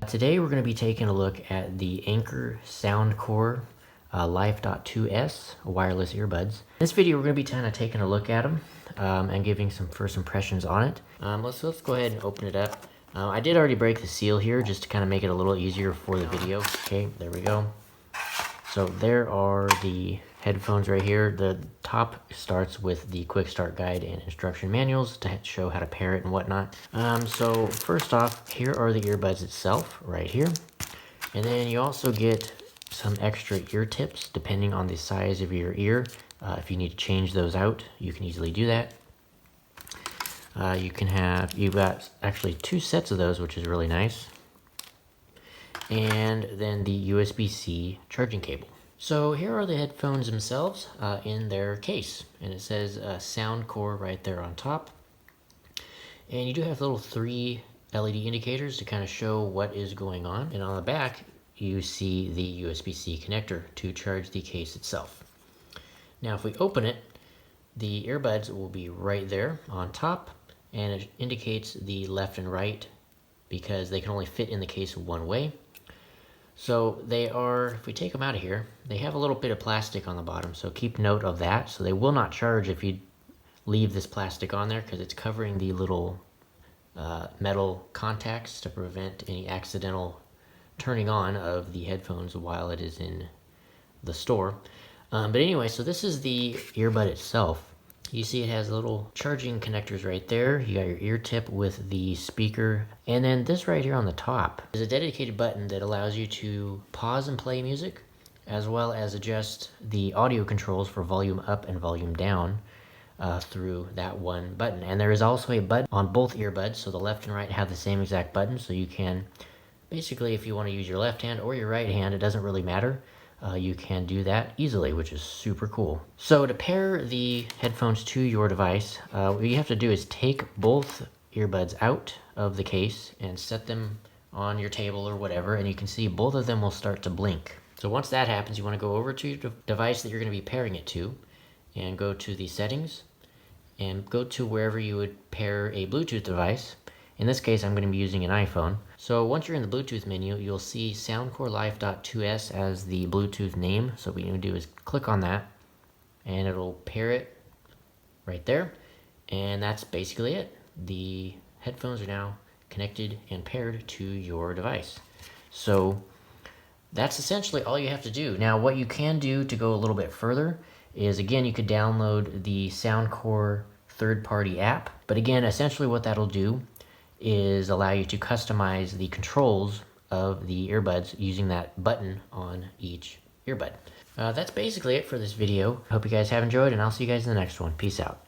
Today we're going to be taking a look at the Anker Soundcore Life.2S wireless earbuds. In this video we're going to be kind of taking a look at them and giving some first impressions on it. Let's go ahead and open it up. I did already break the seal here just to kind of make it a little easier for the video. Okay, there we go. So there are the headphones right here. The top starts with the quick start guide and instruction manuals to show how to pair it and whatnot. So first off, here are the earbuds itself right here. And then you also get some extra ear tips depending on the size of your ear. If you need to change those out, you can easily do that. You've got actually 2 sets of those, which is really nice. And then the USB-C charging cable. So here are the headphones themselves in their case, and it says Soundcore right there on top. And you do have little 3 LED indicators to kind of show what is going on. And on the back, you see the USB-C connector to charge the case itself. Now, if we open it, the earbuds will be right there on top, and it indicates the left and right because they can only fit in the case one way. So they are, if we take them out of here, they have a little bit of plastic on the bottom, so keep note of that. So they will not charge if you leave this plastic on there because it's covering the little metal contacts to prevent any accidental turning on of the headphones while it is in the store. But anyway, so this is the earbud itself. You see it has little charging connectors right there. You got your ear tip with the speaker. And then this right here on the top is a dedicated button that allows you to pause and play music, as well as adjust the audio controls for volume up and volume down through that one button. And there is also a button on both earbuds, so the left and right have the same exact button, so you can, basically if you want to use your left hand or your right hand, it doesn't really matter. You can do that easily, which is super cool. So to pair the headphones to your device, what you have to do is take both earbuds out of the case and set them on your table or whatever, and you can see both of them will start to blink. So once that happens, you want to go over to your device that you're going to be pairing it to and go to the settings and go to wherever you would pair a Bluetooth device. In this case, I'm going to be using an iPhone. So once you're in the Bluetooth menu, you'll see Soundcore Life.2S as the Bluetooth name. So what you need to do is click on that, and it'll pair it right there. And that's basically it. The headphones are now connected and paired to your device. So that's essentially all you have to do. Now, what you can do to go a little bit further is, again, you could download the Soundcore third-party app. But again, essentially what that'll do is allow you to customize the controls of the earbuds using that button on each earbud. That's basically it for this video. Hope you guys have enjoyed, and I'll see you guys in the next one. Peace out.